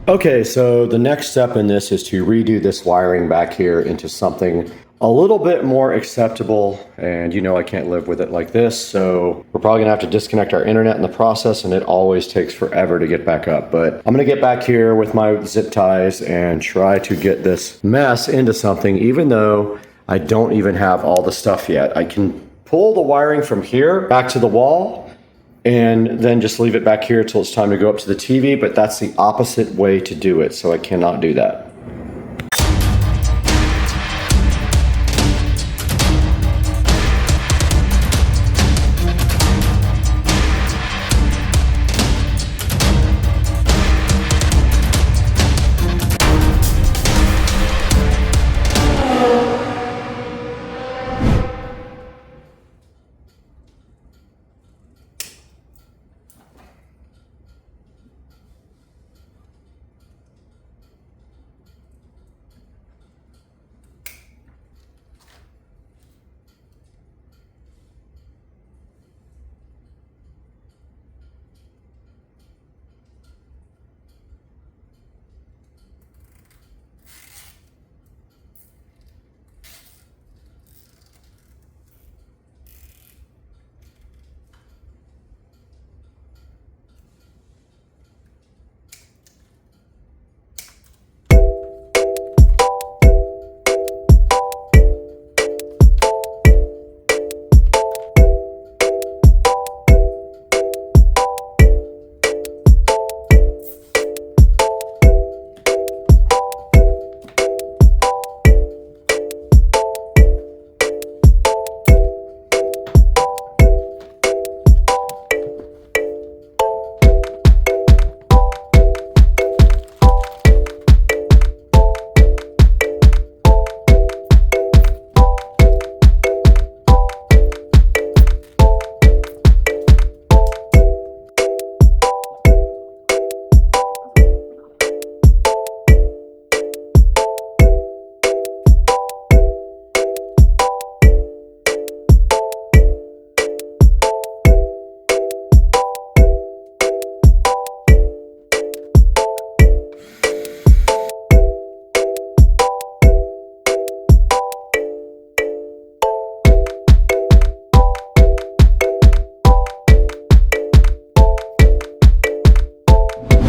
Okay, so the next step in this is to redo this wiring back here into something a little bit more acceptable, and you know I can't live with it like this, so we're probably gonna have to disconnect our internet in the process, and it always takes forever to get back up. But I'm gonna get back here with my zip ties and try to get this mess into something, even though I don't even have all the stuff yet. I can pull the wiring from here back to the wall and then just leave it back here till it's time to go up to the TV, but that's the opposite way to do it, so I cannot do that.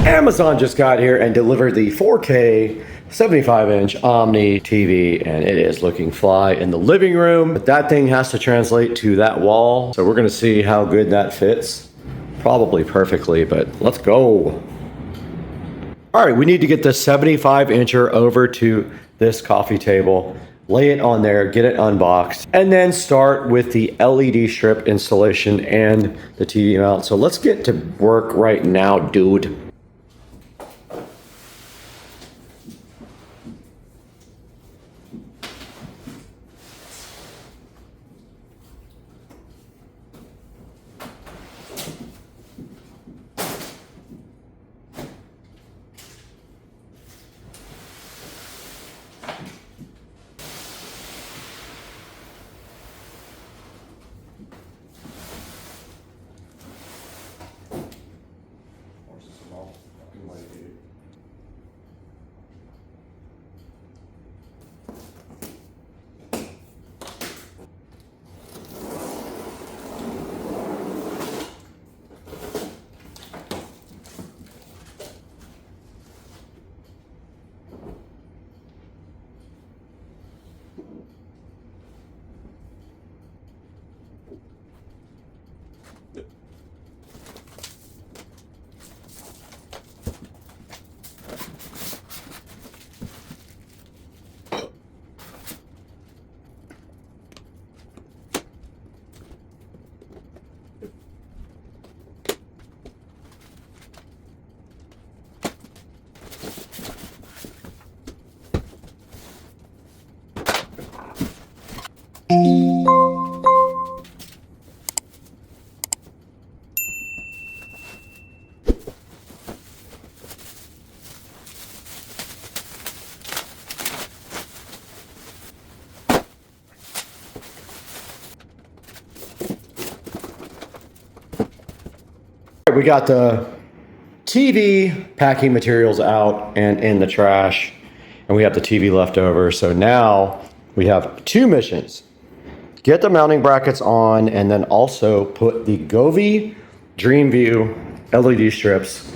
Amazon just got here and delivered the 4K 75-inch Omni TV, and it is looking fly in the living room. But that thing has to translate to that wall, so we're gonna see how good that fits. Probably perfectly, but let's go. All right, we need to get the 75-incher over to this coffee table, lay it on there, get it unboxed, and then start with the LED strip installation and the TV mount. So let's get to work right now, dude. We got the TV packing materials out and in the trash, and we have the TV left over. So now we have two missions. Get the mounting brackets on, and then also put the Govee DreamView LED strips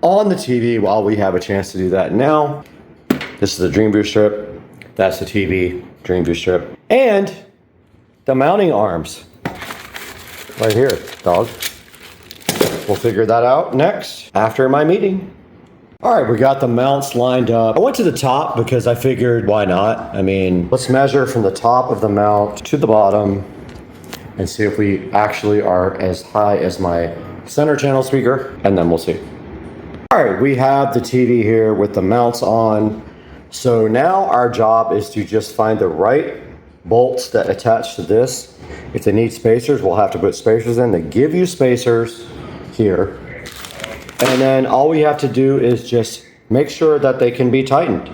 on the TV while we have a chance to do that now. This is the DreamView strip. That's the TV DreamView strip. And the mounting arms. Right here, dog. We'll figure that out next after my meeting. All right, we got the mounts lined up. I went to the top because I figured, why not? I mean, let's measure from the top of the mount to the bottom and see if we actually are as high as my center channel speaker, and then we'll see. All right, we have the TV here with the mounts on. So now our job is to just find the right bolts that attach to this. If they need spacers, we'll have to put spacers in. They give you spacers here. And then all we have to do is just make sure that they can be tightened.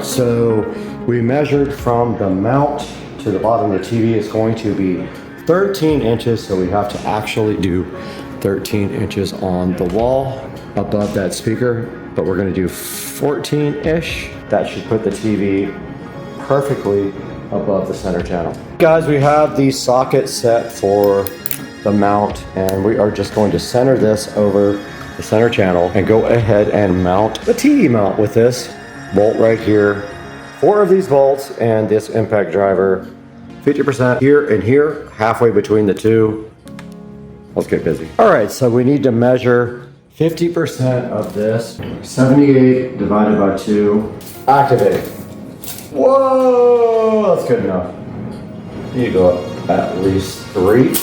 So we measured from the mount to the bottom of the TV is going to be 13 inches. So we have to actually do 13 inches on the wall above that speaker, but we're going to do 14-ish. That should put the TV perfectly above the center channel. Guys, we have the socket set for the mount, and we are just going to center this over the center channel and go ahead and mount the TV mount with this bolt right here. 4 of these bolts and this impact driver, 50% here and here, halfway between the two. Let's get busy. All right, so we need to measure 50% of this. 78 divided by 2. Activate. Whoa, that's good enough. You go up at least 3.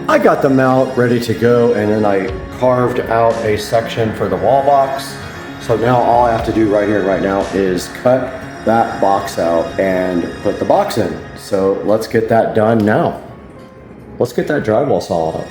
I got the mount ready to go, and then I carved out a section for the wall box. So now all I have to do right here, right now, is cut that box out and put the box in. So let's get that done now. Let's get that drywall saw up.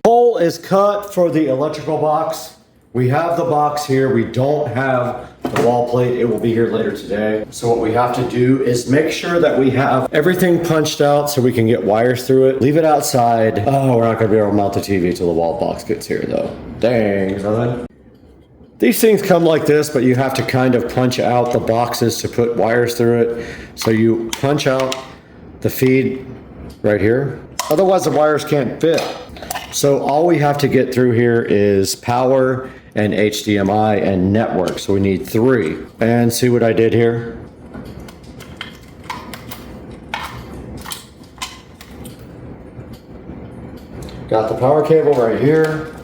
Hole is cut for the electrical box. We have the box here. We don't have the wall plate. It will be here later today. So what we have to do is make sure that we have everything punched out so we can get wires through it. Leave it outside. Oh, we're not gonna be able to mount the TV till the wall box gets here though. Dang, son. These things come like this, but you have to kind of punch out the boxes to put wires through it. So you punch out the feed right here. Otherwise the wires can't fit. So all we have to get through here is power and HDMI and network. So we need 3. And see what I did here? Got the power cable right here.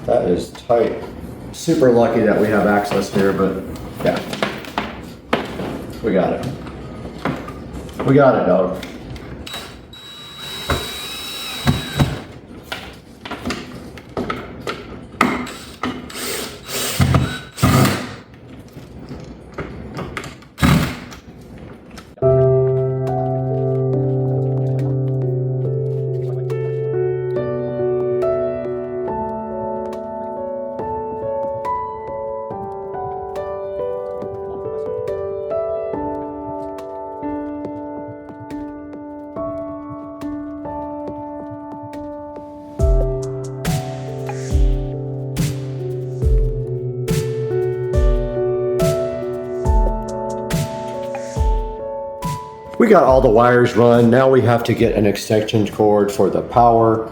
That is tight. Super lucky that we have access here, but yeah. We got it. We got it, dog. We got all the wires run. Now we have to get an extension cord for the power.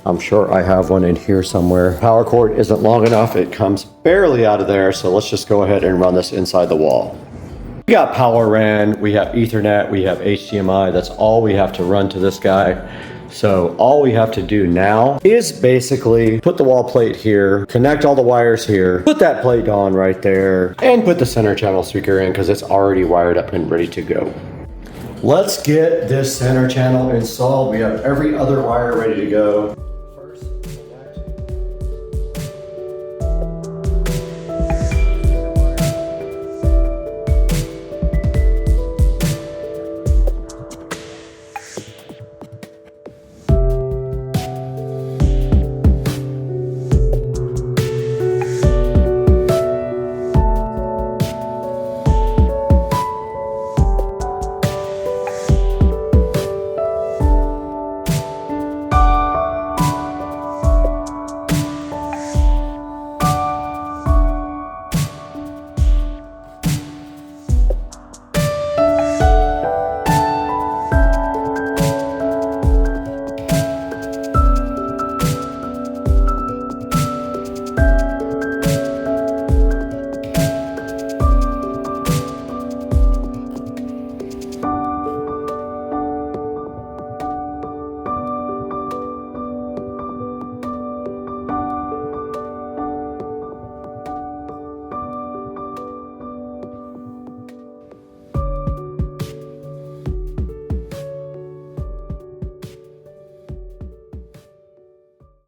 I'm sure I have one in here somewhere. Power cord isn't long enough. It comes barely out of there. So let's just go ahead and run this inside the wall. We got power ran, we have Ethernet, we have HDMI. That's all we have to run to this guy. So all we have to do now is basically put the wall plate here, connect all the wires here, put that plate on right there, and put the center channel speaker in because it's already wired up and ready to go. Let's get this center channel installed. We have every other wire ready to go.